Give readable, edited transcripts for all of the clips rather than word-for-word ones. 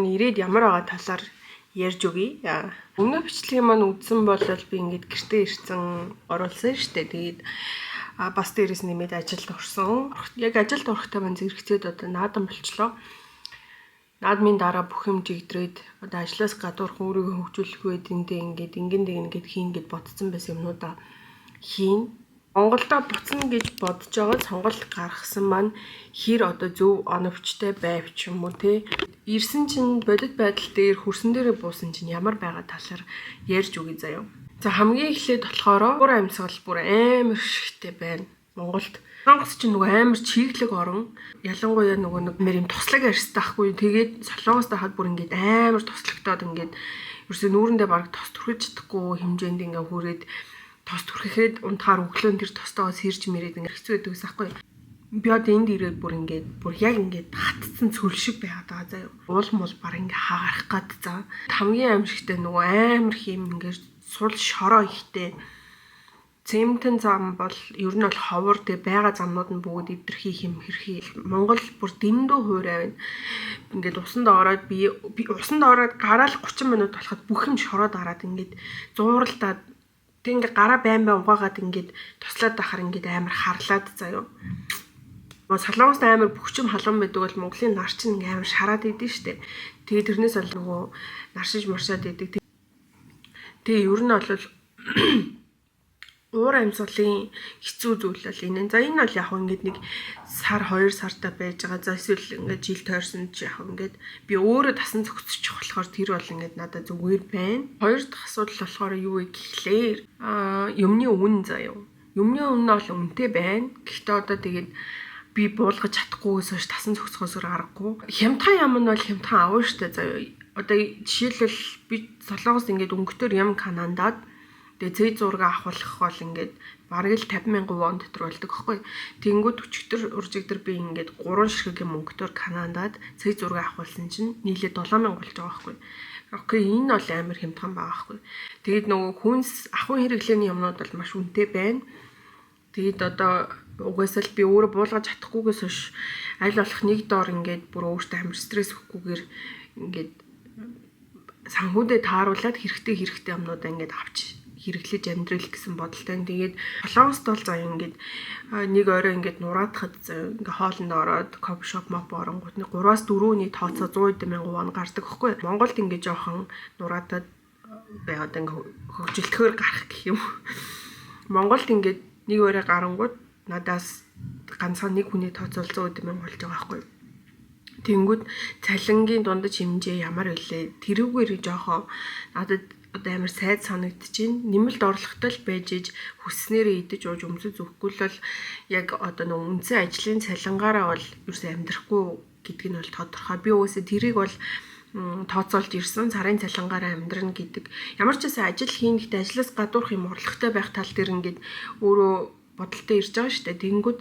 Ирээд ямар байгаа талаар ярьж өгье. Өмнөх бичлэгийг маань үзсэн бол би ингээд гэртээ ирсэн оруулсан шүү дээ. Тэгээд бас дээрээс нэмээд ажилд орсон. Яг ажилд орохдоо маань зэрэгцээд одоо наадам болчлоо. Наадмын дараа бүх юм жигдрээд одоо ажлаас гадуурх өөрийгөө хөгжүүлэх үед ингээд ингээд хийн гэд бодсон байсан юмнуудаа хийн. Монголдо буцна гэж бодож байгаа сонголт гаргасан маань хэр одоо зөв оновчтой байв ч юм уу те. Ирсэн чинь бодит байдал дээр хөрсөн дээрээ буусан чинь ямар байгаа талаар ярьж өгье заяа. За хамгийн эхлээд болохоор уур амьсгал бүр амар шигтэй байна. Монголд Солонгос чинь нөгөө амар чиглэг орон. Ялангуяа нөгөө нэг юм туслаг арьстай ахгүй. Тэгээд Солонгост хахад бүр ингээд амар туслагтаад ингээд ерөөсөө нүүрэндээ баг тос түрхэж чадахгүй хэмжээнд ингээд хүрээд тос түрхэхэд унтахаар өглөө тэр тостоос хэрж мэрээд ингээд хэцүү байдаг гэсэн хгүй. Би одоо энд ирээд бүр яг ингээд хатцсан цөл шиг байгаад байгаа заяа. Уул мул баг ингээд хаагарах гад за. Хамгийн аимшигтай нөгөө амар хийм ингээд сул шороо ихтэй. Цементэн зам бол ер нь бол ховор тэг байгаа замнууд нь бүгд эвдэрхий хэм хэрхий. Монгол бүр дэндүү хуурай байна. Ингээд усанд ороод би усанд ороод гараал 30 минут болоход бүх юм шороод гараад ингээд зууралдаад тэг ингээд гараа байн угаагаад ингээд туслаад байхаар ингээд амар харлаад заяа. Солонгост амар бөхчм халуун байдаг бол Монголын нар чинь ингээд амар шараад идэв штэ. Тэгээ тэрнээс бол нөгөө наршиж маршаад идэг. Тэгээ ер нь бол уур амьсгалын хэцүү зүйл бол энэ. За энэ бол яг ингээд нэг сар 2 сартаа байж байгаа. За эсвэл ингээд жил тойрсон ч яг ингээд би өөрөө тасан зөгсчих болохоор тэр бол ингээд надад зүгээр байна. Хоёр дахь асуудал болохоор юу вэ гэхлээр юмны үн заяа. Юмны үн нь бол үнэтэй байна. Гэхдээ одоо тэгээд би буулгаж чадахгүйгээс хойш тасан зөгсөхөөсөр аргагүй. Хямдхан юм нь бол хямдхан авна штэ заяа. Одоо жишээлбэл би Солонгост ингээд өнгөтөр юм Канадад тэгээ зээ зураг авахлах бол ингээд бараг л 50,000 вон дотор болдог аахгүй. Тэнгүүд өчигдөр уржигдэр би ингээд 3 ширхэг мөнгөтөр Канадад зээ зураг авахулсан чинь нийлээ 7,000 болж байгаа аахгүй. Окей, энэ бол амар хямдхан байгаа аахгүй. Тэгээд нөгөө хүнс ахуйн хэрэглээний юмнууд бол маш үнэтэй байна. Тэгээд одоо угаасаа л би өөрөө буулгаж чадахгүйгээс хойш аль болох нэг доор ингээд бүр өөртөө амар стресс өгөхгүйгээр ингээд санхүүдэд тааруулаад хэрэгтэй юмнуудаа ингээд авч хэрэглэж амьдрал гэсэн бодолтой. Тэгээд Солонгост бол заяа ингээд нэг орой ингээд нураадахад ингээд хоолнд ороод кофе шоп моп оронгууд 3-4 өний тооцоо 100,000 вон гардаг хгүй. Монголд ингээд жоохон нураадад байгаад ингээд хөгжилтгөөр гарах гэх юм. Монголд ингээд нэг орой гарангууд надаас ганцхан нэг хүний тооцоо 100,000 болж байгаа хгүй. Тэнгүүд цалингийн дундаж хэмжээ ямар вэ? Тэрүүгээр жоохон надад одоо амар сайд санагдчихээн. Нэмэлт орлоготой л байж иж хүснээрээ идэж ууж өмсөж өгөхгүй л яг одоо нэг үндсэн ажлын цалингаараа бол ерөөсөө амьдрахгүй гэдг нь бол тодорхой. Би өөсөө тэрийг бол тооцоолж ирсэн. Сарын цалингаараа амьдрна гэдэг. Ямар ч байсан ажил хийхдээ ажлаас гадуурх юм орлоготой байх тал дээр ингээд өөрөө бодолтой ирж байгаа шүү дээ. Тэнгүүд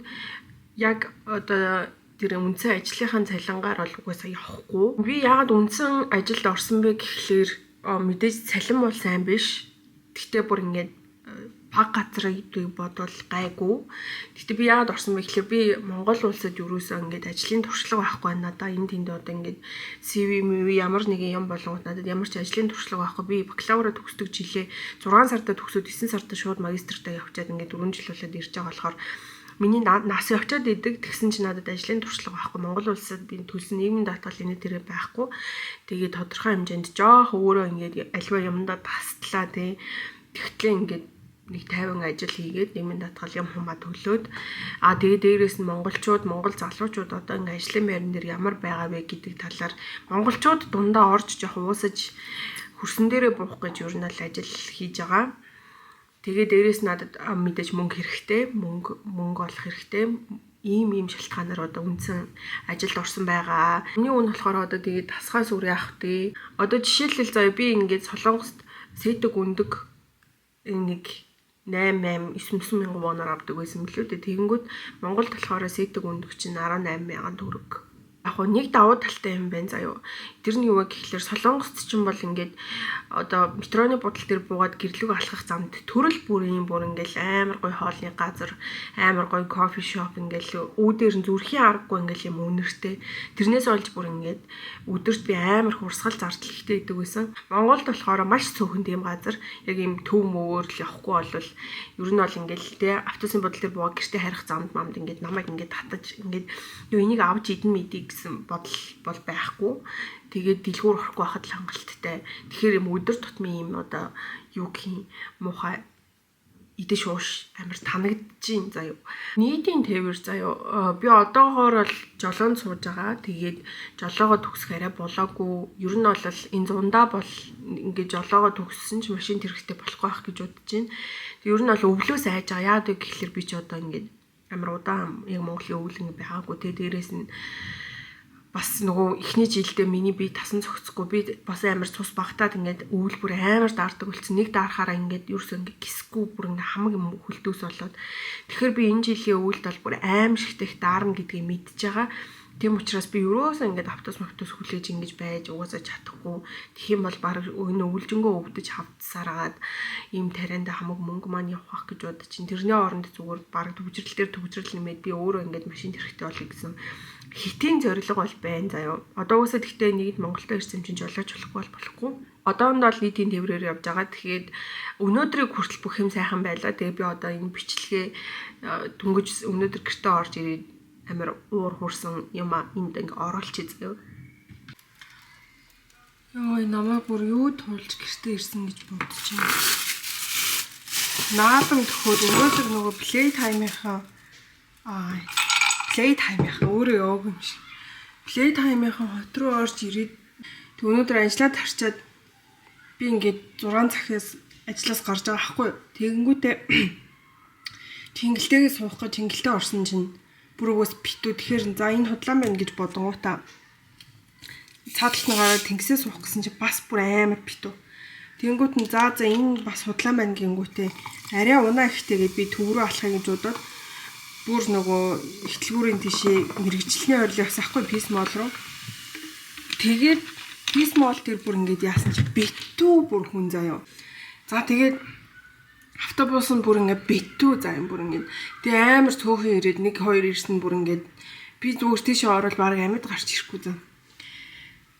яг одоо тэр үндсэн ажлынхаа цалингаар бол угаасаа явахгүй. Би яагаад үндсэн ажилд орсон бэ гэхлээр мэдээж цалин бол сайн биш. Гэхдээ бүр ингээд баг газрыг бодвол гайгүй. Гэхдээ би яагаад орсон бэ гэхлээр би Монгол улсад юусоо ингээд ажлын туршлага байхгүй надаа энэ тэнд одоо ингээд CV ямар нэгэн юм болгоод надад ямар ч ажлын туршлага байхгүй. Би бакалавра төгсдөг жилээ 6 сартаа төгсөөд 9 сартаа шууд магистртаа явчаад ингээд 4 жил болоод ирж байгаа болохоор миний нас явчаад идэг тэгсэн чинь надад ажлын туршлага байхгүй. Монгол улсад би төлсөн нийгмийн даатгал энэ тэрэ байхгүй. Тэгээд тодорхой хэмжээнд жоох өөрөө ингээд альва юмдаа таслаа тий. Тэгтлээ ингээд нэг 50 ажил хийгээд нийгмийн даатгал юм хумаа төлөөд тэгээд дээрээс нь монгол залуучууд одоо ингээд ажлын байран дээр ямар байгаа вэ гэдэг талаар монголчууд дундаа орж жоох уусаж хөрсөн дээрээ буух гэж ер нь л ажил хийж байгаа. Тэгээ дээрээс надад мэдээж мөнгө хэрэгтэй, мөнгө олох хэрэгтэй. Ийм шалтгаанаар одоо үндсэн ажилд орсон байгаа. Миний үн болохоор одоо тэгээд тасгаас үрээ авах тий. Одоо жишээлбэл заяа би ингээд Солонгост сэтг өндөг нэг 8,9 мянган воноор авдаг байсан билүү дээ. Тэгэнгүүт Монголд болохоор сэтг өндөг чинь 18,000 төгрөг. Яг нэг давуу талтай юм байна заяа. Тэр нь юу вэ гэхэлэр Солонгост ч юм бол ингээд одоо метроны будал дээр буугаад гэрлүүг алхах замд төрөл бүрийн бүр ингээл амар гоё хоолны газар, амар гоё кофе шоп ингээл үүдээр нь зүрхийн аргагүй ингээл юм үнэртэй. Тэрнээс олж бүр ингээд өдөрт би амар хурсгал зардал ихтэй идэг байсан. Монголд болохоор маш цөөхөн тийм газар яг юм төв мөвөөр л явахгүй болвол ер нь бол ингээл те автобусын будал дээр буугаад гэртээ харих замд мамд ингээд намайг ингээд татаж ингээд юу энийг авч идэн мэдий гэсэн бодол бол байхгүй. Тэгээд дэлгүүр орохгүй байхад л хангалттай. Тэгэхээр юм өдөр тутмын юм одоо юу гэх юм муухай идэж ууш амар танагдчихин заяа. Нийтийн тээвэр заяа. Би одоогоор л жолоонд сууж байгаа. Тэгээд жолоогоо төгсөх арай болоогүй. Ер нь бол энэ зундаа бол ингээд жолоогоо төгссөн ч машин хэрэгтэй болохгүй байх гэж бодож байна. Ер нь бол өвлөөс айж байгаа. Яагаад гэвэл би ч одоо ингээд амар удаан яг Монголын өвлөн байгаагүй. Тэгээд дээрээс нь бас нөгөө эхний жилдээ миний бие тасан цогцохгүй би бас амар цус багтаад ингээд өвөл бүр амар даардаг болсон. Нэг даарахаараа ингээд ерөөсөө ингээд гисэхгүй бүр ингээд хамаг юм хөлдөөс болоод тэгэхээр би энэ жилийн өвөлд бол бүр аим шигтэй даарна гэдгийг мэдчихэж байгаа. Тийм учраас би ерөөсөө ингээд автос хүлээж ингэж байж угаасаа чадахгүй. Тэгэх юм бол баг энэ өвөлжөнгөө өвдөж хавцсараад ийм тарианда хамаг мөнгө маань явах гэж бодож чинь тэрний оронд зүгээр баг төвжрэл дээр төвжрэл нэмээд би өөрөө ингээд машин хэрэгтэй болъё гэсэн хитийн зорилго бол байна заяа. Одоо уусаа тэгтээ нэгд Монголд ирсэн чинь жолооч болохгүй. Одоонд бол нийтийн тээврээр явж байгаа. Тэгэхээр өнөөдрийг хүртэл бүх юм сайхан байлаа. Тэгээ би одоо энэ бичлэгээ дөнгөж өнөөдөр гэртээ орж ирээд амар уур хуурсан юм энд ингээ оруулчих заяа. Йой намайг бүр юу туулж гэртээ ирсэн гэж бодчихъя. Наадам төхөөр өнөөдөр нөгөө Playtime-ийнхаа Playtime-ийнхаа өөрөө яваг юм шиг. Playtime-ийнхаа хот руу орж ирээд өнөөдөр ажиллаад харчаад би ингээд 6 цагаас ажлаас гарч байгаа байхгүй. Тэгэнгүүтээ тэнгэлтэйгээ суух гэж тэнгэлтэй орсон чинь бүрөөс битүү тэгэхээр за энэ худлаан байна гэж бодонгуудаа цаадалтнаараа тэнгисээ суух гэсэн чинь бас бүр амар битүү. Тэнгүүт нь за энэ бас худлаан байна гингүүтээ арай унаа ихтэйгээ би төв рүү алхахыг гэж бодоод бүр нөгөө ихтлгүүрийн тишээ мэрэгчлэний ойрлоо явсаахгүй писмол руу. Тэгээд писмол тэр бүр ингээд яасан чи битүү бүр хүн заяа. За тэгээд автобус нь бүр ингээд битүү заяа бүр ингээд тэгээ амар цөөхөн ирээд 1-2 ирсэн бүр ингээд би зүгээр тийшээ орол баг амьд гарч ирэхгүй заа.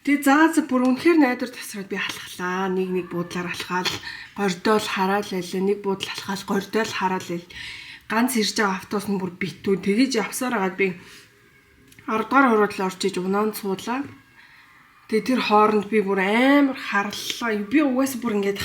Тэгээ за бүр үнэхээр найдвар тасраад би алхалаа. Нэг буудлаар алхаал, гордоол хараал байлаа. Нэг буудал алхаал, гордоол хараал байл. Ганц ирж байгаа автобус нь бүр битүү. Тэгэж явсаар агаад би 10 дугаар хуруудлаа орчиж унаанд суулаа. Тэгээ тэр хооронд би бүр амар харлаа. Би угаасаа бүр ингээд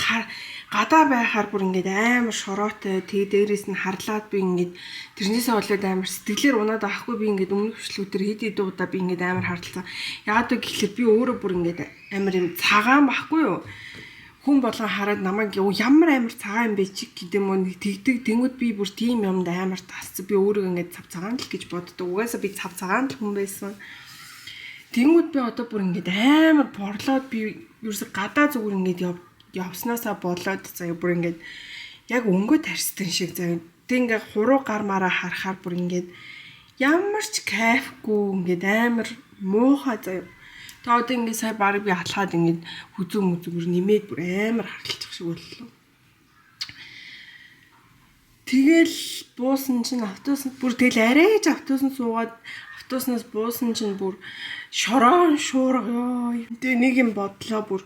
гадаа байхаар бүр ингээд амар шороотой. Тэгээ дээрээс нь харлаад би ингээд тэрнээсээ болоод амар сэтгэлээр унаад авахгүй би ингээд өмнөх хөшлүүдээр хэд удаа би ингээд амар харлаа. Яагаад гэвэл би өөрөө бүр ингээд амар юм цагаан байхгүй юу? Хүн болгон хараад намайг ямар амар цагаан юм бэ чи гэдэм үү тэгдэг тэнгууд би бүр тийм юмд амар тасц би өөрөө ингээд цав цагаан л гэж боддог. Угаасаа би цав цагаан л хүн байсан. Тэнгууд би одоо бүр ингээд амар борлоод би ерөөсө гадаа зүгээр ингээд явснаасаа болоод заяа бүр ингээд яг өнгөө тарьстан шиг заяа. Тэг ингээд хуруу гармаараа харахаар бүр ингээд ямар ч кайфгүй ингээд амар муухай заяа. Тэгээ одоо ингээд сая баг би алхаад ингээд хүзүү мүзүүр нэмээд бүр амар харлчих шиг боллоо. Тэгэл буусан чинь автобус бүр тэгэл арайж автобуснаас суугаад автобуснаас буусан чинь бүр шороон шуурга ёо. Тэгээ нэг юм бодлоо бүр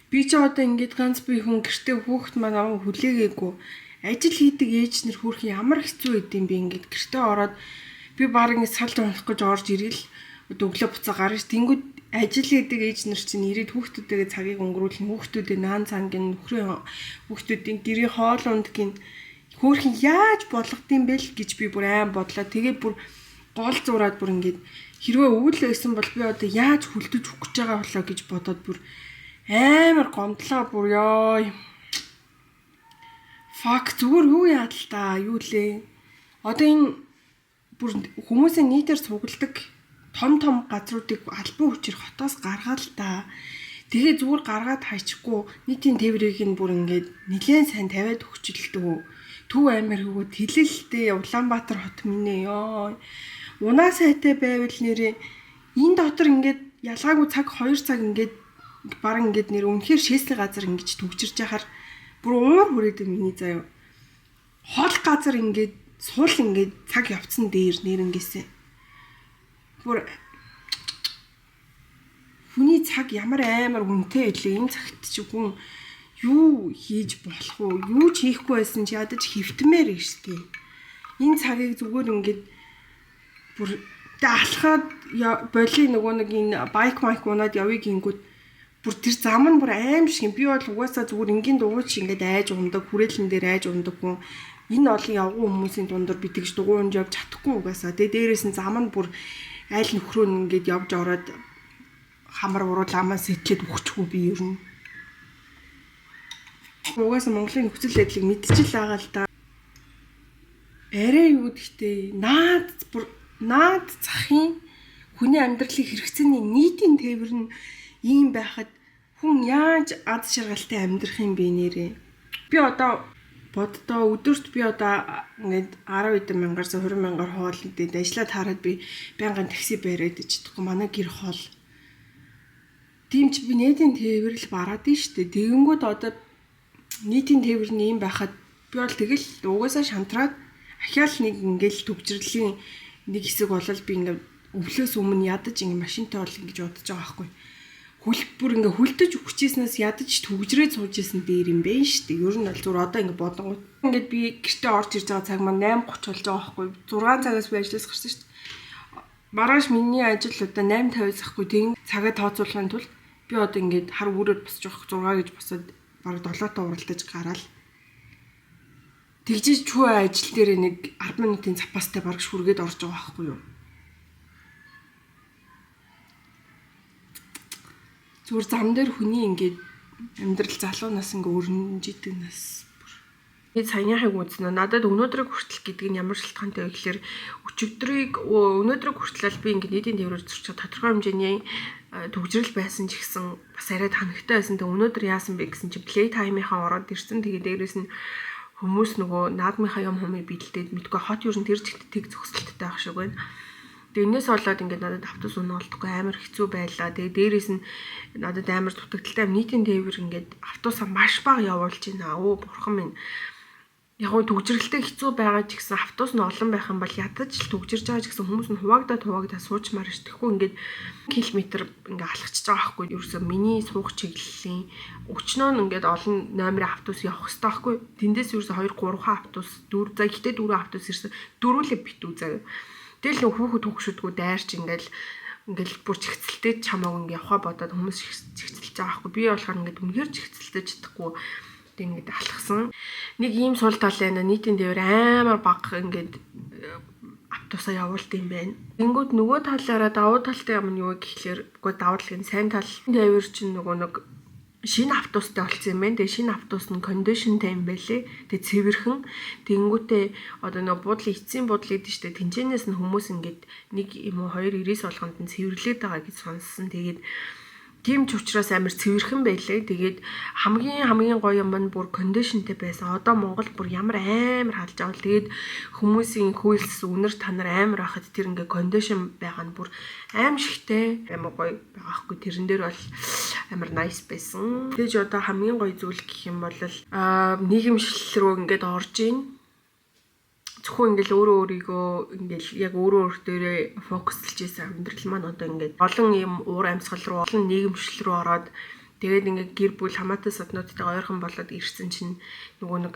би ч одоо ингээд ганц би хүн гэртээ хүүхэд маань аваа хүлээгээгүй. Ажил хийдэг ээж нар хүүхэн ямар хэцүү идэм би ингээд гэртээ ороод би баг ингээд салж унах гэж орж ирэл өглөө буцаа гарч тэнгууд ажил хийдэг ээж нар чинь ирээд хүүхдүүдтэйгээ цагийг өнгөрүүлэн хүүхдүүдээ наан цангийн нөхрийн хүүхдүүдийн гэрийн хоол ундгийн хөөрхөн яаж болгодсон бэ л гэж би бүр аим бодлоо. Тэгээ бүр гол зураад бүр ингээд хэрвээ өвөл байсан бол би одоо яаж хүлдэж өгөх гэж байгаа болоо гэж бодоод бүр амар гомдлоо бүр ёо. Фак зүгээр юу яа л та юу лээ. Одоо энэ бүр хүмүүсийн нийтээр цугладаг том газруудыг албан хүчээр хотоос гаргаад л та. Тэгээ зүгээр гаргаад хайчихгүй нийтийн тээврийг нь бүр ингээд нэлээд сайн тавиад өгчлөлтөө. Төв амир хөвгөд хилэлтэй Улаанбаатар хот минь ёо. Унаа сайтай байвал нэрээ энэ дотор ингээд ялгаагүй цаг 2 цаг ингээд баг ингээд нэр үнэхээр шээсний газар ингэж төгжирж яхаар бүр уур хүрээд миний заяа. Хол газар ингээд суул ингээд цаг явцсан дээр нэрнгээсээ. Бүр хүний цаг ямар амар үнэтэй байлээ. Энэ цагт чи хүн юу хийж болох уу? Юу ч хийхгүй байсан чи ядаж хэвтмээр штий. Энэ цагийг зүгээр ингээд бүр алхаад боли нөгөө нэг энэ байк унаад явъя гингүүд бүр тэр зам нь бүр аим шиг. Би бол угаасаа зүгээр энгийн дугуйч ингээд айж ундаг, хүрээлэн дээр айж ундаг хүн. Энэ олон явган хүмүүсийн дундор би тэгж дугуйнд явж чадахгүй угаасаа. Тэгээ дээрээс нь зам нь бүр айл нөхрөө ингээд явж ороод хамар уруу ламаа сэтлээд өгчихгүй би ер нь. Угаасаа Монголын нөхцөл байдлыг мэдчихэл байгаа л да. Арай юу гэхдээ наад захын хүний амьдралыг хэрэгцээний нийтийн тээвэр нь ийм байхад хүн яаж аз жаргалтай амьдрах юм бэ нэрээ. Би одоо боддоо өдөрт би одоо ингээд 10 мянгаар 20 мянгаар хоол идээд ажиллаад хараад би байнгын такси бариад ичдэггүй манай гэр хоол. Тийм ч би нийтийн тээвэр л бараад нь штэ. Тэгэнгүүт одоо нийтийн тээвэр нь ийм байхад би бол тэгэл угаасаа шантраад ахиал нэг ингээл төгжрлийн нэг хэсэг болол би ингээд өвлөөс өмнө ядаж ингээд машинтай бол ингэж бодож байгаа байхгүй. Бүр ингээ хүлдэж өгчээснээс ядаж төгжрээд суужсэн дээр юм бэ штэ. Ер нь бол зүгээр одоо ингээ бодонгууд. Ингээд би гэртээ орж ирж байгаа цаг маань 8:30 болж байгаа байхгүй. 6 цагаас би ажлаас гарсан штэ. Маргааш миний ажил одоо 8:50-аас ахгүй тийм цагаа тооцоолохын тулд би одоо ингээд хар өрөөд босч байгаа 6 гэж босоод бараг 7-тоо уралдаж гараал. Тэгжиж чүү ажил дээр нэг 10 минутын запастай бараг шүргээд орж байгаа байхгүй юу. Зүгээр зам дээр хүний ингээд амьдрал залуу нас ингээ өрнөжидэг нас. Би саяныхыг үзнэ. Надад өнөөдрийг хүртэл гэдэг нь ямар шалтгаантай вэ гэхээр өнөөдрийг хүртэл би ингээд нийтийн тээврээр зурчих тодорхой хэмжээний төгжрөл байсан ч гэсэн бас арай танагтай байсан. Тэг өнөөдөр яасан бэ гэсэн чи play time-ийнхаа ороод ирсэн. Тэгээ дээрээс нь хүмүүс нөгөө наадмынхаа юм хумыг бэлдээд мэдгүй хот юу н тэр зэгт тэг зөксөлттэй байх шиг байна. Тэгээ энэс болоод ингээд надад автобус унаа олдохгүй амар хэцүү байлаа. Тэгээ дээрээс нь надад амар дутагдaltaй нийтийн тээвэр ингээд автобусаа маш бага явуулж байна. Өө бурхан минь. Яг гоо төгжрэлтэй хэцүү байгаа ч гэсэн автобус нь олон байх юм бол ядаж л төгжирж байгаа ч гэсэн хүмүүс нь хуваагдаа суучмаар ш. Тэгэхгүй ингээд километр ингээд алхчихж байгаа байхгүй. Ерөөсөө миний суух чиглэлийн өчнөө нь ингээд олон номерын автобус явах хэрэгтэй байхгүй. Тэндээс ерөөсөө 2 3 автобус 4 за ихтэй 4 автобус ирсэн. Дөрвөлээ битүү заяа. Тэгэл нөх хүүхэд хөвгшөдгөө дайрч ингээл бүр чигцэлтэй чамааг ингээ явахаа бодоод хүмүүс чигцэлж байгаа байхгүй. Би болохоор ингээд үнэхээр чигцэлтэй чадахгүй ингээд алхсан. Нэг ийм сул тал байна. Нийтийн тээвэр амар бага ингээд автобусаа явуулт юм байна. Тэнгүүд нөгөө талаараа давуу талтай юм нь юу гэхлээр үгүй давуу тал нь сайн тал тээвэр чинь нөгөө нэг шинэ автобустай болсон юм байна. Тэгээ шинэ автобус нь кондишнтэй юм байлээ. Тэгээ цэвэрхэн. Тэнгүүтээ одоо нөгөө буудлын эцсийн буудлын гэдэг чинь тэнцэнээс нь хүмүүс ингээд нэг юм уу 2 ирээс болгонд нь цэвэрлээд байгаа гэж сонссон. Тэгээд тийм ч учраас амар цэвэрхэн байлээ. Тэгээд хамгийн гоё юм нь бүр кондишнтэй байсан. Одоо Монгол бүр ямар амар халж байгаа. Тэгээд хүмүүсийн хүйлс үнэр танаар амар байхад тэр ингээ кондишн байгаа нь бүр аимшигтэй амар гоё байгаа хгүй. Тэрэн дээр бол амар nice байсан. Тэгэж одоо хамгийн гоё зүйл гэх юм бол нийгэмшил рүү ингээд орж ийн. Зөвхөн ингээл өөрийгөө ингээл яг өөр дээрээ фокуслж ийсэн амьдрал маань одоо ингээд олон юм уур амьсгал руу олон нийгэмшил рүү ороод тэгээд ингээд гэр бүл хамаатай саднуудтай ойрхон болоод ирсэн чинь нөгөө нэг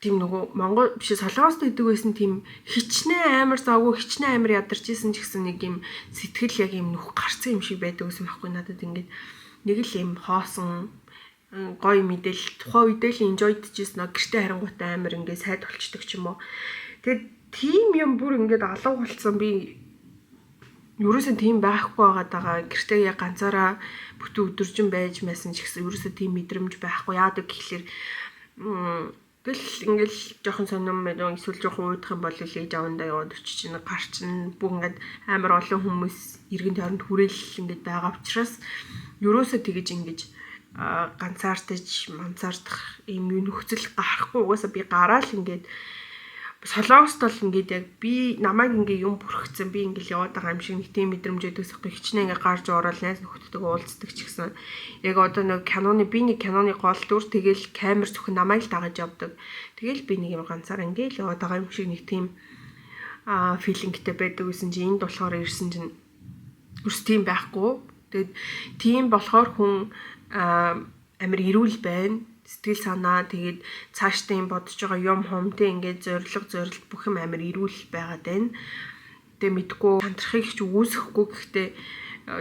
тийм нөгөө Монгол биш Солонгост идэг байсан тийм хичнээн амар завгүй хичнээн амар ядарч ийсэн ч гэсэн нэг юм сэтгэл яг юм нүх гарцсан юм шиг байдаг гэсэн байхгүй надад ингээд нэг л юм хоосон гоё мэдээлэл тухайн үедээ л enjoy-дчихсэн нөө гэртээ харангуйтай амар ингээ сайд болчдөг ч юм уу. Тэгээд тийм юм бүр ингээд алга болцсон би ерөөсөө тийм байхгүй байгаа гэртээ яг ганцаараа бүтэн өдөржин байж байсан ч гэсэн ерөөсөө тийм мэдрэмж байхгүй яадаг гэхэлэр тэгэл ингээл жоохон сонирм мэдэн эсвэл жоохон уйдах юм бол ээж авандаа яваад очиж чинь гарч нь бүх ингээд амар олон хүмүүс иргэн тойронд хүрээлэл ингээд байгаа учраас ерөөсөө тэгэж ингэж ганцаардаж манцаардах юм нөхцөл гарахгүй угаасаа би гараал ингээд Солонгост бол ингээд яг би намайг ингээ юм бүрхцэн би ингээл яваад байгаа юм шиг нэг тийм мэдрэмж өгдөгс хичнээн ингээ гарч ороод найз нөхдөдөө уулздаг ч гэсэн яг одоо нэг киноны гол дүр тэгэл камер зөвхөн намайг л дагаж явдаг. Тэгэл би нэг юм ганцаар ингээл яваад байгаа юм шиг нэг тийм филингтэй байдаг гэсэн чинь энд болохоор ирсэн чинь өрс тийм байхгүй. Тэгээд тийм болохоор хүн амар эрүүл байна. Сэтгэл санаа тэгээд цаашдаа юм бодож байгаа юм хомтэй ингээд зориг бүх юм амар эрүүл байгаад байна. Тэгээ мэдгүй тантрахыг ч үүсэхгүй гэхдээ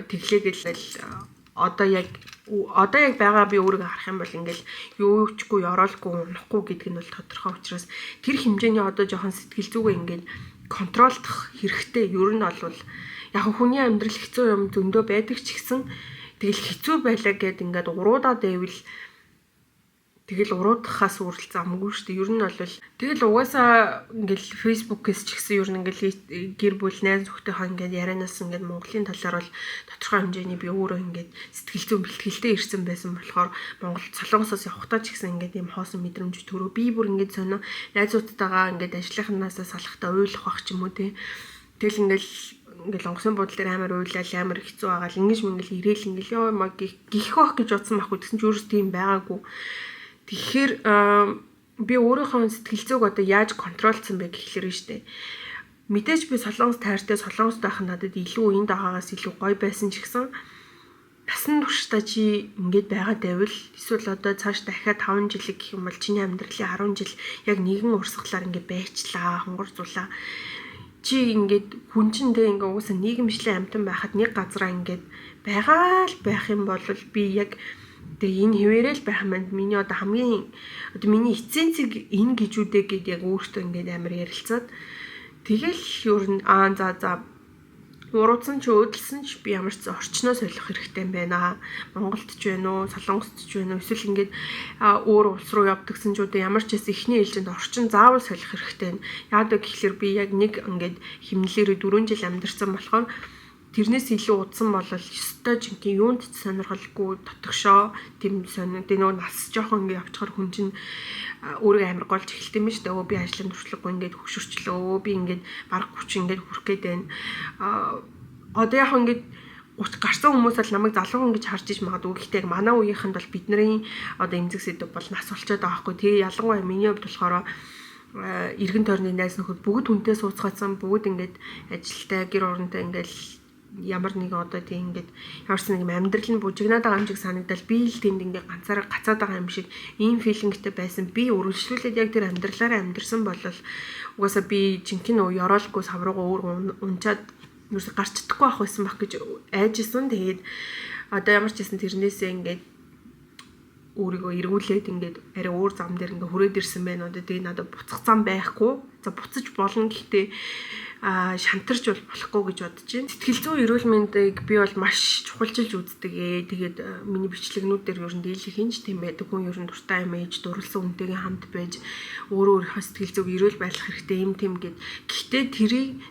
тэглээгээл одоо яг байгаа би өөрийгөө харах юм бол ингээл юу чгүй ёроолгүй унахгүй гэдг нь бол тодорхой учраас тэр хэмжээний одоо жоохон сэтгэл зүгээ ингээд контролдох хэрэгтэй. Ер нь бол яг хүний амьдрал хэцүү юм зөндөө байдаг ч гэсэн тэгэл хэцүү байлаа гэд ингээд уруудаад байвал тэгэл уруудахаас үрэл замгүй шүү дээ. Ер нь бол тэгэл угаасаа ингээл фэйсбүүкээс ч гэсэн ер нь ингээл гэр бүл найз нөхдөйхөө ингээд ярианаас ингээд Монголын талаар бол тодорхой хэмжээний би өөрөө ингээд сэтгэл зүйн бэлтгэлтэй ирсэн байсан болохоор Монгол Солонгосоос явахдаа ч гэсэн ингээд юм хоосон мэдрэмж төрөө. Би бүр ингээд сонио найзуудтайгаа ингээд ажлынхнаасаа салахтаа уйлах бах ч юм уу те. Тэгэл ингээл онгоцны буудлын дээр амар уйлал амар хэцүү байгаа л ингэж мөнгөл ирээл ингээл ёо маа гих бах гэж бодсон байхгүй гэсэн ч өөрөөс тийм байгаагүй. Тэгэхээр би өөрийнхөө сэтгэл зүйг одоо яаж контролцсон бэ гэхлээр нь штэ. Мэдээж би Солонгос тайртай Солонгост байх надад илүү энд байгаагаас илүү гоё байсан ч гэсэн насан туршдаа чи ингэж байгаад байвал эсвэл одоо цааш дахиад 5 жилиг гэх юм бол чиний амьдралын 10 жил яг нэгэн урсгалаар ингэ байчлаа, хонгорцуулаа. Чи ингээд хүн чиндээ ингээ уусаа нийгэмшлийн амтан байхад нэг газараа ингээд байгаа л байх юм бол би яг тэгээ энэ хэвээрэл байх манд миний одоо хамгийн одоо миний эцсийн цэг энэ гिजүүдээ гээд яг өөртөө ингээд амар ярилцаад тэгэл ер нь за уруудсан ч өөдөлсөн ч би ямар ч орчноо солих хэрэгтэй юм байна. Монголд ч байна уу, Солонгост ч байна уу, эсвэл ингээд өөр улс руу явдагсан ч удаа ямар ч хэсэг ихний ээлжинд орчин заавал солих хэрэгтэй. Яагаад гэвэл би яг нэг ингээд химнэлээрээ 4 жил амьдарсан болохоор тэрнээс илүү удсан бол ёстой жинхэнэ юунд ч сонирхолгүй дотгошоо тийм сонир нөө нас жоохон ингэ явчихаар хүн чинь өөрийгөө амар голж эхэлт юм шүү дээ. Өө би ажлын туршлагагүй ингээд хөшөрчлөө. Би ингээд баг 30 ингээд хүрэх гээд байна. Одоо яг ингээд 30 гарсан хүмүүс бол намайг залуу хүн гэж харж иж магадгүй. Гэхдээ яг манай үеийнхэнд бол бидний одоо эмзэг сэдв бол нас болчиход байгаа хгүй. Тэгээ ялангуяа миний хувьд болохоор эргэн тойрны найз нөхөд бүгд хүнтэй сууцгаасан, бүгд ингээд ажилтай гэр оронтой ингээд ямар нэг одоо тийм ингээд ямарсан нэг амьдрал нь бужигнаад байгаа юм шиг санагдал би л тэнд ингээд ганцаараа гацаад байгаа юм шиг ийм филингтэй байсан. Би үргэлжлүүлээд яг тэр амьдралаараа амьдэрсэн бол угаасаа би жинхэнэ ёроолгүй савруугаа өөр унчаад юусе гарч чадахгүй байх байсан байх гэж айжсэн. Тэгээд одоо ямар ч гэсэн тэрнээсээ ингээд өөрийгөө эргүүлээд ингээд арай өөр зам дээр ингээд хүрээд ирсэн байна. Одоо тэгээд надад буцах зам байхгүй. За буцаж болно гэхдээ шантарч бол болохгүй гэж бодож байна. Сэтгэл зүйн эрүүл мэндийг би бол маш чухалчилж үздэг. Тэгээд миний бичлэгнүүд дээр ер нь дийлэх хинж тийм байдаг. Хүн ер нь дуртай юм ээж дурлсан хүнтэйгээ хамт байж өөрийнхөө сэтгэл зүйг эрүүл байлгах хэрэгтэй юм тийм гэд. Гэхдээ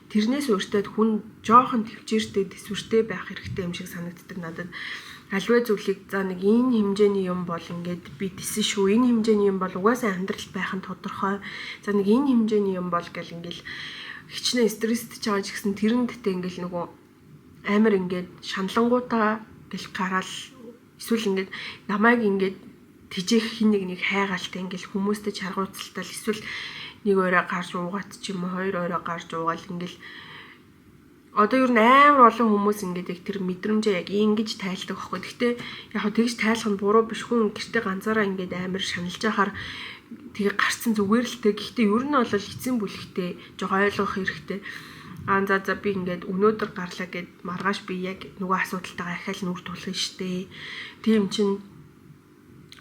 тэрнээс өөртөө хүн жоохон төвчээртэй төсвөртэй байх хэрэгтэй юм шиг санагддаг надад. Аливаа зүйлийг за нэг энэ хэмжээний юм бол ингээд би тэсэн шүү. Энэ хэмжээний юм бол угаасаа амьдрал байх нь тодорхой. За нэг энэ хэмжээний юм бол гэл ингээл хичнээн стресстэй байгаа ч гэсэн тэрнэттэй ингээл нөгөө амар ингээд шаналнгуудаа гэл гараал эсвэл ингээд намайг ингээд тижээх хин нэг хайгаалтай ингээл хүмүүстэй чаргууцалтал эсвэл нэг орой гарч уугаад ч юм уу хоёр орой гарч уугаал ингээл одоо ер нь амар олон хүмүүс ингээд яг тэр мэдрэмжээ яг ингэж тайлдаг байхгүй. Гэхдээ яг хөө тэгж тайлах нь буруу биш. Хүн гэртээ ганцаараа ингээд амар шаналж яхаар тэгээ гарцсан зүгээр л тэ. Гэхдээ ер нь бол эцсийн бүлэгтээ жоо ойлгох хэрэгтэй. За би ингээд өнөөдөр гарлаа гэд маргааш би яг нөгөө асуудалтайгаа ахаал нүр тулах штэ. Тийм чинь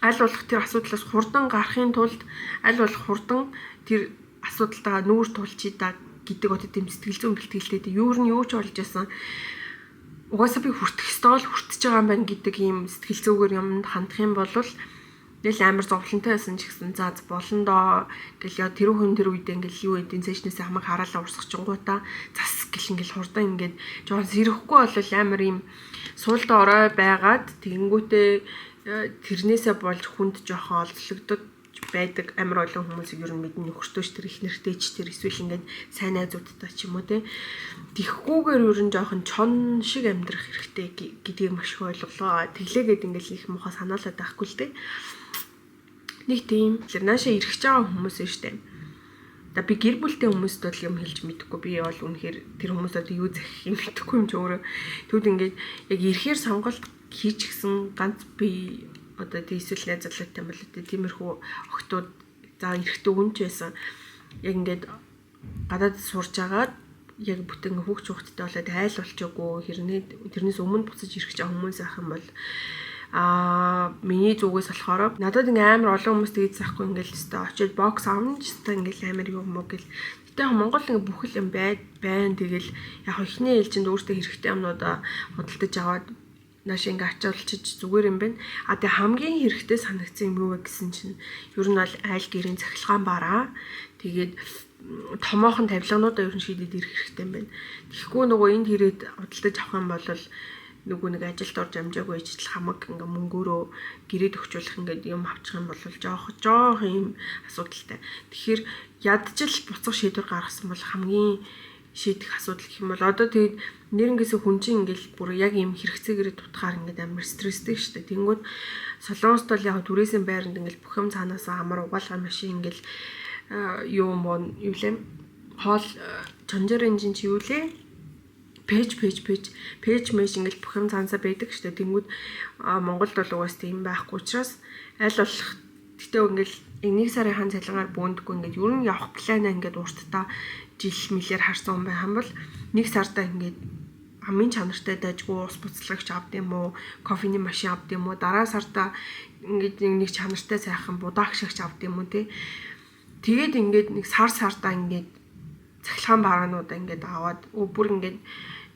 аль болох тэр асуудлаас хурдан гарахын тулд аль болох хурдан тэр асуудалтайгаа нүр тулчий да гэдэг одоо тийм сэтгэл зүйн бэлтгэлтэй юу ч болж байсан. Угаасаа би хүртэх ёстой л хүртэж байгаа юм байна гэдэг ийм сэтгэл зүйгээр юмд хандах юм бол тэгэл амар зовлонтой байсан ч гэсэн за болно доо. Тэгэл яа тэр хүн тэр үедээ ингээл юу эдийн цэжнээс хамаг хараалаа урсгах чингуудаа зас гэл ингээл хурдан ингээд жоохон сэрэхгүй бол амар ийм суултаа орой байгаад тэгэнгүүтээ тэрнээсээ болж хүнд жоохон олзлогдож байдаг амар олон хүмүүсийг ер нь мэднэ нөхөртөөч тэр их нэртэйч тэр эсвэл ингээд сайн найзуудтай ч юм уу те. Тихгүйгээр ер нь жоохон чон шиг амьдрах хэрэгтэй гэдгийг маш их ойлголоо. Тэглээгээд ингээд их муухай санаалаад байхгүй л те. Нэг тийм наашаа ирэх гэж байгаа хүмүүс нь штэ. За би гэр бүлтэй хүмүүст бол юм хэлж мэдэхгүй. Би бол үнэхээр тэр хүмүүсд юу захих юм мэдэхгүй юм чи өөрөө. Тэгвэл ингээд яг ирэхээр сонголт хийчихсэн ганц би одоо тийсэл найз залуутай юм бол тиймэрхүү охтууд за эрэхтэй үнч байсан. Яг ингээд гадаад сурж агаад яг бүтэн хүүхч хүүхдтэй болоод айл болчихгүй хэрнээ тэрнээс өмнө буцаж ирэх гэж хүмүүс ах юм бол миний зүгээс болохоор надад ингээм амар олон хүмүүс тэгж заахгүй ингээл өстой очиж бокс авч өстой ингээл амар юм уу гэл. Гэтэ Монгол ингээ бүхэл юм байна. Тэгэл яг ихний ээлжинд өөртөө хэрэгтэй юмнуудаа худалдаж аваад нааш ингээ ачаалчиж зүгээр юм байна. Тэгээ хамгийн хэрэгтэй санагдсан юм юу вэ гэсэн чинь ер нь бол айл гэрийн цахилгаан бараа. Тэгээд томоохон тавилгануудаа ер нь шийдээд ирэх хэрэгтэй юм байна. Тэгэхгүй нөгөө энд хэрэг худалдаж авах юм бол нөгөө нэг ажилд орж амжаагүй ижил хамаг ингээ мөнгөөрөө гэрээд өгчүүлэх ингээ юм авчих юм бол жоох юм асуудалтай. Тэгэхээр ядчил буцах шийдвэр гаргасан бол хамгийн шийдэх асуудал гэх юм бол одоо тэгээд нэрнгээсээ хүн чинь ингээл бүр яг юм хэрэгцээгээр тутахаар ингээд амар стресстэй шүү дээ. Тэнгүүд Солонгост бол яг түрээсийн байранд ингээл бүх юм цаанаасаа амар угаалгай машин ингээл юу лээ хоол чанжар энжин чи юу лээ пэйж мэш ингээл бүх юм цаанасаа байдаг шүү дээ. Тэнгүүд Монголд бол угаас тийм байхгүй учраас аль болох гэтээ ингээл нэг сарын хан цалингаар бөөндөггүй ингээд ер нь явах планаа ингээд урттаа жил мэлээр харсан юм байх юм бол нэг сартаа ингээд амын чанартай дайжгүй ус буцлагч авд юм уу, кофений машин авд юм уу, дараа сартаа ингээд нэг чанартай сайхан будаа гшигч авд юм уу те. Тэгээд ингээд нэг сартаа ингээд цахилгаан бараануудаа ингээд аваад бүр ингээд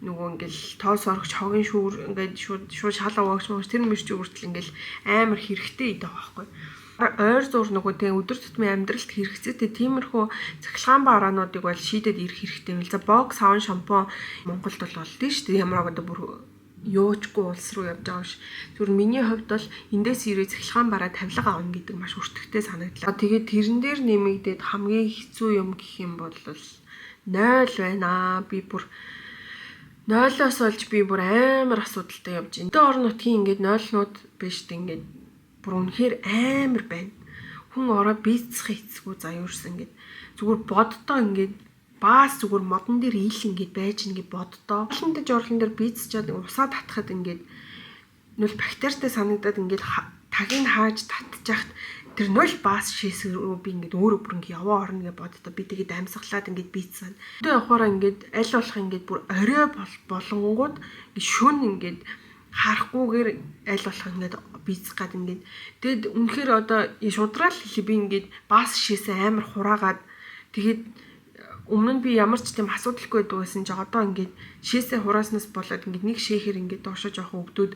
нөгөө ингээл тоос орох хогийн шүүр ингээд шууд шалаа уугч мууч тэр мэрч үртэл ингээл амар хэрэгтэй идэх байхгүй. Ойр зур нөгөө тэг өдөр тутмын амьдралд хэрэгцээтэй тиймэрхүү цахилгаан бараануудыг бол шийдээд ирэх хэрэгтэй юм л. За бокс савн шампунь Монголд бол олдсон шүү дээ. Ямар одоо бүр юучгүй улс руу явж байгаа ш. Зүгээр миний хувьд бол эндээс ирээ цахилгаан бараа тавилга авна гэдэг маш өртөгтэй санагдлаа. Тэгээд тэрэн дээр нэмэгдээд хамгийн хэцүү юм гэх юм бол 0 байна. Би бүр 0-оос олж би бүр амар асуудалтай явж байна. Тэ орон нутгийн ингээд 0-нууд биш дээ ингээд бүр үнэхээр амар байна. Хүн ороо бийцэх эцгүй заяурсан ингээд зүгээр боддоо ингээд баас зүгээр модон дээр ийл ингээд байж ингээд боддоо. Олонтой жорхлон дээр бийцчихэд усаа татхад ингээд нүл бактеритай санагдаад ингээд тагийг хааж татчихад тэр 0 баас шээсрүү би ингээд өөрөө бүр ингээд яваа орно гэж боддоо. Би тэгээд амьсгалаад ингээд бийцсэн. Тэгээ явахаараа ингээд аль болох ингээд бүр орой болонгууд шүн ингээд харахгүйгээр аль болох ингээд бийцэх гад ингээд тэгэд үнэхээр одоо шудраал хэлээ би ингээд баас шээсэн амар хураагаад тэгээд өмнө нь би ямар ч тийм асуудалгүй байдаг байсан ч одоо ингээд шээсээ хурааснаас болоод ингээд нэг шээхэр ингээд доошоо жоохон өгдөөд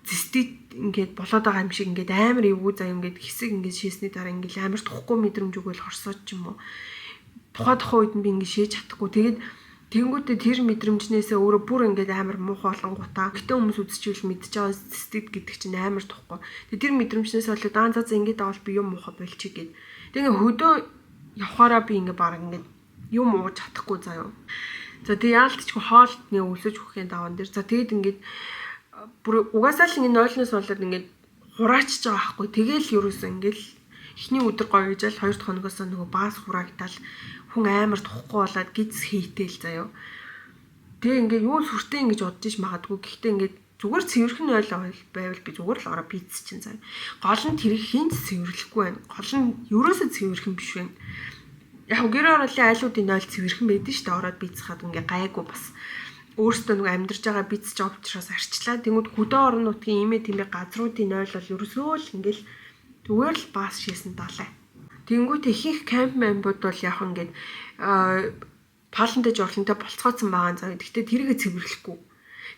цистит ингээд болоод байгаа юм шиг ингээд амар эвгүй заа ингээд хэсэг ингээд шээсний дараа ингээд амар тухгүй мэдрэмж өгөөл хорсоод ч юм уу. Тухайн үед нь би ингээд шээж чадахгүй. Тэгээд тэнгүүтээ тэр мэдрэмжнээсээ өөрөө бүр ингээд амар муухай болонгуудаа. Гэтэ хүмүүс үзчихвэл мэдчихэж байгаа цистит гэдэг чинь амар тухгүй. Тэгээд тэр мэдрэмжнээс болоод за ингээд авал би юм муухай болчих гээд. Тэгээд хөдөө явхаараа би ингээд баг ингээд юм ууж чадахгүй заа юу. За тэгээд яалтчгүй хоолтны өлсөж өгөхийн даван дээр. За тэгээд ингээд бүр угаасаа л ингээд 0-ноос болоод ингээд хураачж байгаа байхгүй. Тэгээл ерөөсөө ингээд эхний өдөр гоё гэж л 2 дахь хоногоос нөгөө баас хураагдал хүн амар тухгүй болоод гиз хийтэл заяа. Тэгээ ингээд юу сүртэй ингэж бодож иж магадгүй. Гэхдээ ингээд зүгээр цэвэрхэн байвал би зүгээр л ороо пиц чинь заяа. Гол нь тэр хинт цэвэрлэхгүй байна. Гол нь ерөөсөө цэвэрхэн биш байна. Яг гэр ороолын айлуудын 0 цэвэрхэн байдэн шүү дээ. Ороод бицхад ингээ гайгүй бас өөртөө нэг амьдарч байгаа бицж байгаа учраас арчлаа. Тэнгүүд хөдөө орон нутгийн имээ тиймээ газруудын 0 бол ерөөсөө л ингээл зүгээр л баас шээсэн далай. Тэнгүүд ихэнх камп мембууд бол яг ингээд палантай жорхлонтой болцгооцсон байгаа заа. Гэхдээ тэрийгэ цэвэрлэхгүй.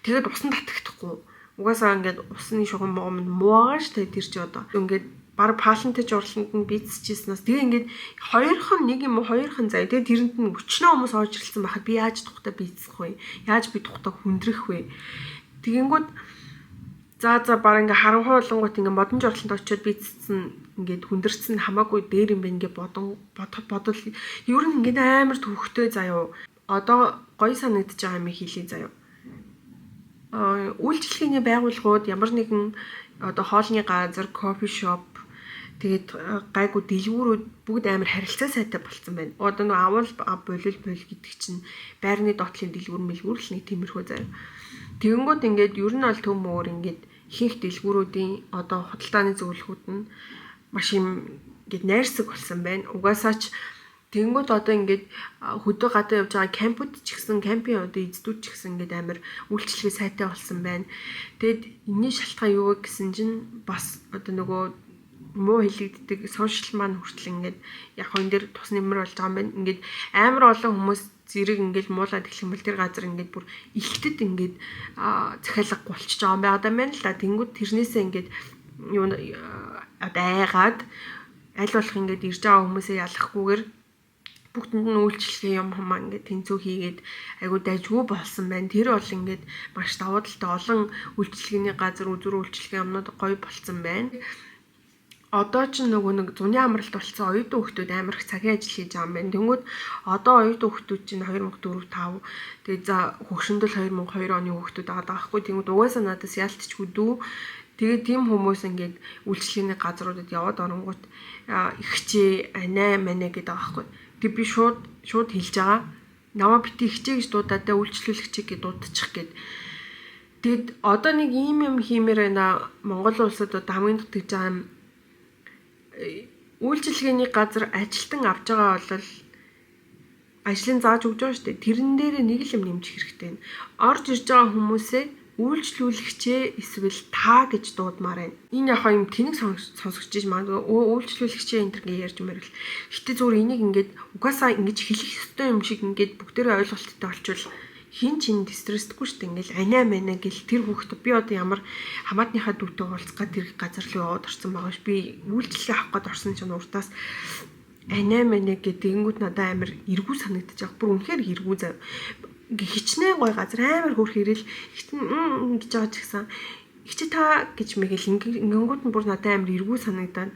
Тэгээд усан татагдахгүй. Угаасаа ингээд усны шугам муугаа штэ тэр чи одоо ингээд баг палантай жорхлонд нь бицчихснаас тэгээ ингээд хоёрхан нэг юм уу хоёрхан заа. Тэгээ тэрэнд нь өчнөө хүмүүс орж ирэлсэн байхад би яаж тухтай бицэх вэ? Яаж би тухтай хүндрэх вэ? Тэгэнгүүт За баг ингээ харанхуй болонгууд ингээ модон журланд очиод би цэцэн ингээд хүндэрсэн хамаагүй дээр юм байна ингээ бодол ер нь ингээ амар төвхтэй заяа. Одоо гоё санагдаж байгаа юм хийлээ заяа. Үйлчлэгээний байгууллагууд ямар нэгэн одоо хоолны газар, кофе шоп тэгээд гайгүй дэлгүүрүүд бүгд амар харилцаа сайтай болцсон байна. Одоо нэг авал болил гэдэг чинь байрны доотлын дэлгүүр мэлгүүр л нэг тиймэрхүү заяа. Тэгэнгүүт ингээд ер нь бол төмөр ингээд ихэнх дэлгүүрүүдийн одоо худалдааны зөвлөхүүд нь маш юм ингээд найрсаг болсон байна. Угаасаа ч тэгэнгүүт одоо ингээд хөдөө гадаа явж байгаа кампууд ч гэсэн кампийн одоо эздүүд ч гэсэн ингээд амар үйлчлэгээ сайтай болсон байна. Тэгэд энэний шалтгаан юу вэ гэсэн чинь бас одоо нөгөө муу хэлэгддэг сошиал маань хүртэл ингээд яг хоо энэ дэр тус нэмэр болж байгаа юм байна. Ингээд амар олон хүмүүс зэрэг ингээд муулаад эхлэх юм бол тэр газар ингээд бүр ихтэд ингээд захиалга болчихж байгаа юм байна л да. Тэнгүүд тэрнээсээ ингээд юу айгаад аль болох ингээд ирж байгаа хүмүүсээ ялахгүйгээр бүгдэнд нь үйлчлэгээ юм хамаа ингээд тэнцүү хийгээд айгуу дайжгүй болсон байна. Тэр бол ингээд маш давуу талтай олон үйлчлэгээний газар үзүр үйлчлэгээ юмнууд гоё болсон байна. Одоо ч нөгөө нэг зуны амралт болсон оюутан хүүхдүүд амар их цагийн ажил хийж байгаа юм байна. Тэнгүүд одоо оюутан хүүхдүүд чинь 2004 5 тэгээд за хөгшөндөл 2002 оны хүүхдүүд байгаа даахгүй. Тэнгүүд угаасаа надаас яалтчгүй дүү. Тэгээд тийм хүмүүс ингээд үйлчлэгээний газруудад яваад оронгууд ихчээ анаа манаа гэдэг байгаа даахгүй. Тэг би шууд хэлж байгаа. Намаа бити ихчээ гэж дуудаад үйлчлүүлэгчээ гэж дуудчих гээд. Тэгэд одоо нэг ийм юм хиймээр байна. Монгол улсад одоо хамгийн дутагдж байгаа юм үйлчлэгээний газар ажилтан авч байгаа бол ажлын зааж өгч байгаа шүү дээ. Тэрэн дээр нэг л юм нэмж хэрэгтэй. Орж ирж байгаа хүмүүсээ үйлчлүүлэгчээ эсвэл та гэж дуудмаар байна. Энэ яхаа юм тэнэг сонсогч иж магадгүй үйлчлүүлэгчээ энэ төр ярьж мэрэл. Гэтэ зүгээр энийг ингээд угаасаа ингэж хэлэх ёстой юм шиг ингээд бүгдээрээ ойлголттой болчвол хин чин стресстгүй шүү дээ. Ингээл анаа мэнэ гэл тэр хүүхдээ би одоо ямар хамаатныхаа дүүтэй уулзгаад тэр газар руу яваад орсон байгаа ш. Би үйлчлэгээ авах гээд орсон чинь уртаас анаа мэнэ гэдэнгүүт надад амар эргүү санагдаж байгаа. Бүр үнэхээр эргүү зав. Хичнээн гой газар амар хөрх ирэл хитэн гэж байгаа ч гэсэн ихчи та гэж мэгэл ингэнгүүт нь бүр надад амар эргүү санагдаад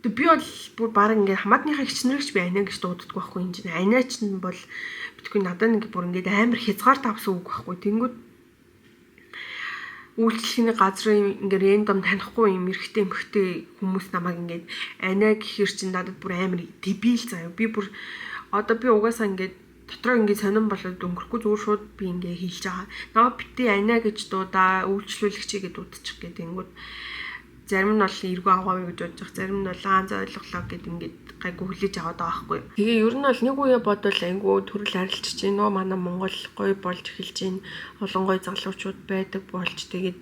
би бол бүр баг ингээд хамаатныхаа хичнэрэгч би анаа гэж дууддаг байхгүй юм чинь анаач нь бол битгүй надад нэг бүр ингээд амар хязгаар тавсан үг байхгүй. Тэнгүүд үйлчлэгээний газрын ингээд рэндом танихгүй юм эрэгтэй эмэгтэй хүмүүс намайг ингээд анаа гэхэр чинь надад бүр амар дебил заяа. Би бүр одоо би угаасаа ингээд дотроо ингээд сонирн болоод өнгөрөхгүй зүгээр шууд би ингээд хэлж байгаа. Наа бити анаа гэж дуудаа үйлчлүүлэгчээ гэж дуудчих гэдэг. Тэнгүүд зарим нь бол эргүү аваа гэж бодож байгаа. Зарим нь бол ганц ойлголоо гэд ингээд гайгүй хүлээж аваад байгаа байхгүй. Тэгээ ер нь бол нэг үе бодвол айгүй төрөл арилжиж чинь нөө манай Монгол гоё болж эхэлж чинь олон гоё залуучууд байдаг болж тэгээд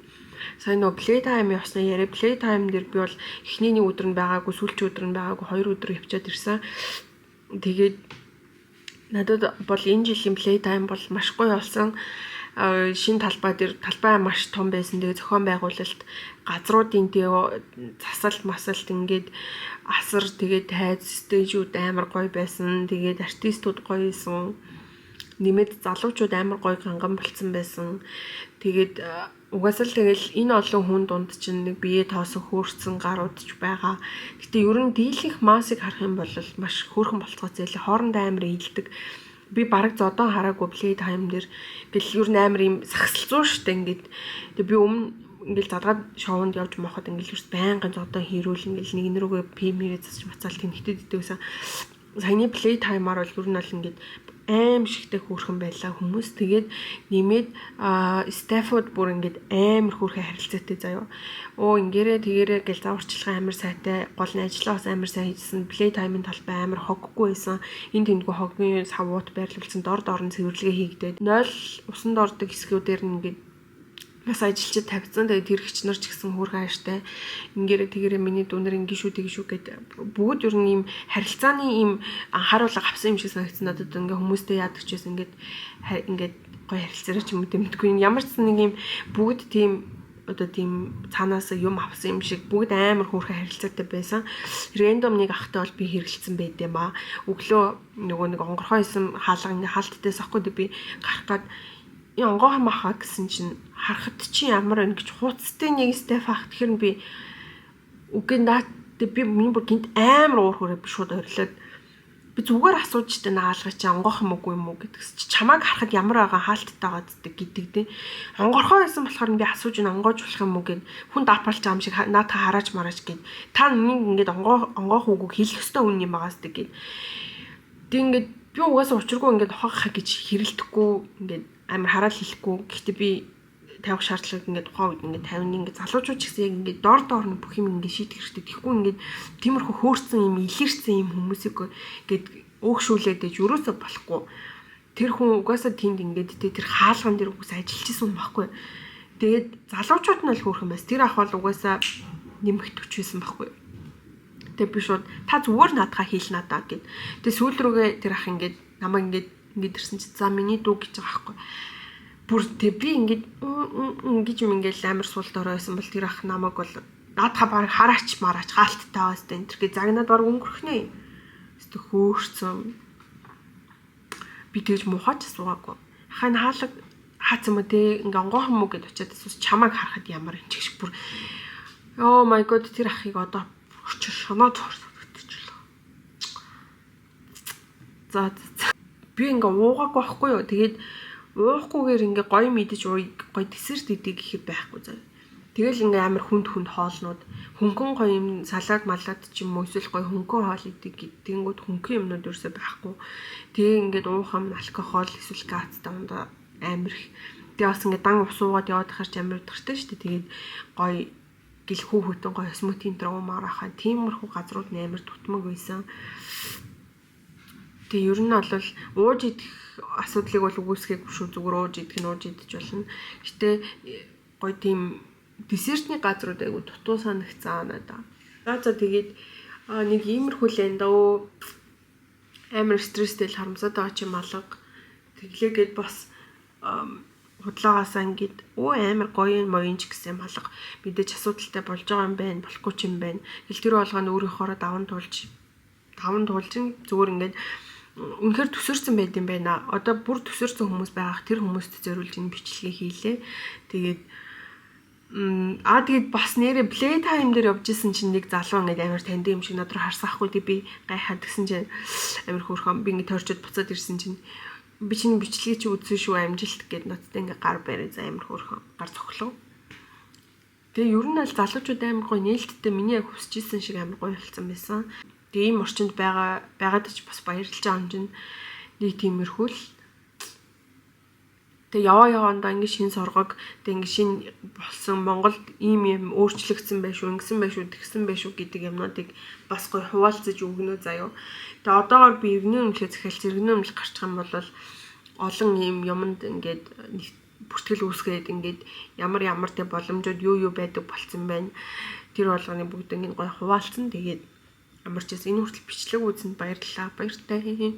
сайн нөө play time явсна яриа play time дээр би бол эхний нэг өдөр нь байгаагүй сүүлчийн өдөр нь байгаагүй 2 өдөр явчаад ирсэн. Тэгээд надад бол энэ жилийн play time бол маш гоё болсон. Шинэ талбай дээр талбай маш том байсан. Тэгээ зохион байгуулалт газруудын засалт масалт ингээд асар тэгээд тайз стэйжүүд амар гоё байсан. Тэгээд артистууд гоё исэн. Нэмээд залуучууд амар гоё ганган болцсон байсан. Тэгээд угаасаа л тэгэл энэ олон хүн дунд чинь нэг бие тоосон хөөрцөн гарууд ч байгаа. Гэтэ ер нь дийлэнх массыг харах юм бол маш хөөрхөн болцгоо зээл хоорондоо амар ийдэлдэг. Би бараг зодон хараагүй play time дээр гэл ер нь амар юм сагсалцуу штэ ингээд. Тэгээ би өмнө ингээл задгаад шоунд явж мохот ингээл ерөөс байнгын зодон хийрүүл ингээл нэг нэрүүгээ пимэрээ засч мацаал тэнхтэд идэвсэн. Саяны play time-аар бол ер нь бол ингээд аим шигтэй хөөрхөн байлаа хүмүүс. Тэгээд нэмээд Стаффорд бүр ингээд амар хөөрхөн харилцаатай заяа. Ингэрээ тэгэрээ гэл заварчилгаа амар сайтай, гол нь ажиллаас амар сайн хийсэн. Play time-ын талбай амар хоггүй байсан. Энд тэндгүй хогийн савууд байрлуулсан дор дорн цэвэрлэгээ хийгдээд 0 усанд ордог хэсгүүдээр нь ингээд бас ажилчид тавьсан. Тэгээд тэр хичнэр ч гэсэн хөөрхөн ааштай. Ингэрээ тэгэрээ миний дүүнэр ингэшүү тэгшүү гэдэг бүгд ер нь ийм харилцааны ийм анхааруулга авсан юм шиг санагдсан надад. Ингээ хүмүүстэй яадаг ч гэсэн ингээд гоё харилцаараа ч юм уу мэдгүй ямар ч нэг ийм бүгд тийм одоо тийм цаанаас юм авсан юм шиг бүгд амар хөөрхөн харилцаатай байсан. Рэндом нэг ахтай бол би хэрэгэлсэн байд юм аа. Өглөө нөгөө нэг онгорхоо исэн хаалга ингээ хаалттай сахгүй би гарах гад онгойхон махаа гэсэн чинь харахад чи ямар байна гэж хууцтай нэг стеф ах тэгэхээр би үгүй наа би миний бүр гинт амар уур хүрээ би шууд орилоод би зүгээр асууж штэ наалгах чи онгойхон мөгүй юм уу гэдгс чи чамааг харахад ямар байгаа хаалттай байгаа гэдэг дээ. Онгорхоо байсан болохоор би асууж ин онгойж болох юм уу гэд хүн даапарлж байгаа юм шиг наатаа харааж мараач гэд та нэг ингээд онгойхон үгөө хэлэх ёстой хүн юм байгаас гэд. Тэг ингээд би угаасаа учиргүй ингээд ухаахаа гэж хэрэлдэхгүй ингээд амар хараал хэлэхгүй. Гэхдээ би тавих шаардлага ингээд тухайн үед ингээд 50 ингээд залуучууд ч гэсэн яг ингээд дор доор нь бүх юм ингээд шийдэх хэрэгтэй. Тэгэхгүй ингээд тиймэрхүү хөөрцөн юм илэрсэн юм хүмүүсийг ингээд өөгшүүлээд ээж өрөөсөө болохгүй. Тэр хүн угаасаа тэнд ингээд тэр хаалган дээр угаасаа ажиллаж исэн юм баггүй. Тэгээд залуучууд нь л хөөрх юм байна. Тэр ах бол угаасаа нэмэгт өчвэсэн баггүй. Тэгээд би шууд та зүгээр наадхаа хийл надаа гэд. Тэгээд сүүл рүүгээ тэр ах ингээд намайг ингээд ирсэн чи за миний дүү гэж байгаа байхгүй. Бүр тэг би ингээд ингэж юм ингээд амар суулт оройсон бол тэр ах намайг бол наадхаа баг хараач мараач хаалттай байгаас тэ энэ тэргээ загнаад баг өнгөрөхнэ. Эсвэл хөөрцөн. Би тэгж мухаач суугаагүй. Хань хаалга хаацсан мө тэг ингээ онгойхон мө гэд очиад асууж чамайг харахад ямар юм чигш бүр oh my god тэр ахыг одоо очир шанаад хөтчихлээ. За би ингээ уугаагүй байхгүй юу. Тэгээд уухгүйгээр ингээ гоё мэдэж гоё десерт идэх гэхэд байхгүй заа. Тэгэл ингээ амар хүнд хоолнууд хөнгөн гоё юм салаад малаад ч юм уу эсвэл гоё хөнгөн хоол идэх гэдэнгүүд хөнгөн юмнууд ерөөсөй байхгүй. Тэгээ ингээд уухам алкогол эсвэл газ дандаа амар их. Тэгээ бас ингээ дан ус уугаад яваад хахаар ч амар дуртай шүү дээ. Тэгээд гоё гэлхүү хөтөн гоё смути энэ уумаар ахаа тиймэрхүү газрууд амар тутмаг байсан. Тэгээ ер нь бол ууж идэх асуудлыг бол үгүйсгээгүй шүү зүгээр ууж идэх нь ууж идэж болно. Гэтэ гоё тийм десертний газрууд айгу дутуу санагцсан надаа. За тэгээд нэг иймэрхүү л энэ дөө амар стресстэй л харамсаад байгаа чи малга. Тэглээгээд бас худлаагаасаа ингээд амар гоё моёнч гэсэн малга мэдээж асуудалтай болж байгаа юм байна, болохгүй ч юм байна. Тэгэл тэр болгоно өөрийнхоороо даван туулж зүгээр ингээд үнэхээр төсөрсөн байд юм байна. Одоо бүр төсөрсөн хүмүүс байгаах тэр хүмүүст зориулж энэ бичлэгээ хийлээ. Тэгээд тэгээд бас нэрэ play time дээр явж исэн чинь нэг залуу ингээд амар танд юм шиг над руу харсаахгүй тий би гайхаад гэсэн чинь амар хөөрхөн би ингээд торчод буцаад ирсэн чинь би чинь бичлэгээ чи үзсэн шүү амжилт гэд надтай ингээд гар барай за амар хөөрхөн гар цохлоо. Тэгээ ер нь л залуучууд амар гоё нээлттэй миний яг хүсэж исэн шиг амар гоё болсон байсан. Тэгээ ийм орчинд байгаад ч бас баярлж байгаа юм чинь нэг тиймэрхүү л. Тэгээ яваандаа ингэ шин соргог тэгээ ингэ шин болсон Монголд ийм юм өөрчлөгдсөн байх шүү, ингэсэн байх шүү, тэгсэн байх шүү гэдэг юмнуудыг бас гоё хуваалцаж өгнө заяо. Тэгээ одоогоор би өвгний өмнөхөө захиалж иргэний өмнөх гарчих юм бол олон ийм юмд ингээд бүртгэл үүсгээд ингээд ямар тэ боломжууд юу байдаг болцсон байна. Тэр болгоны бүгд ингэ гоё хуваалцсан. Тэгээд ямар ч юм энэ хүртэл бичлэг үзэнд баярлалаа. Баяртай.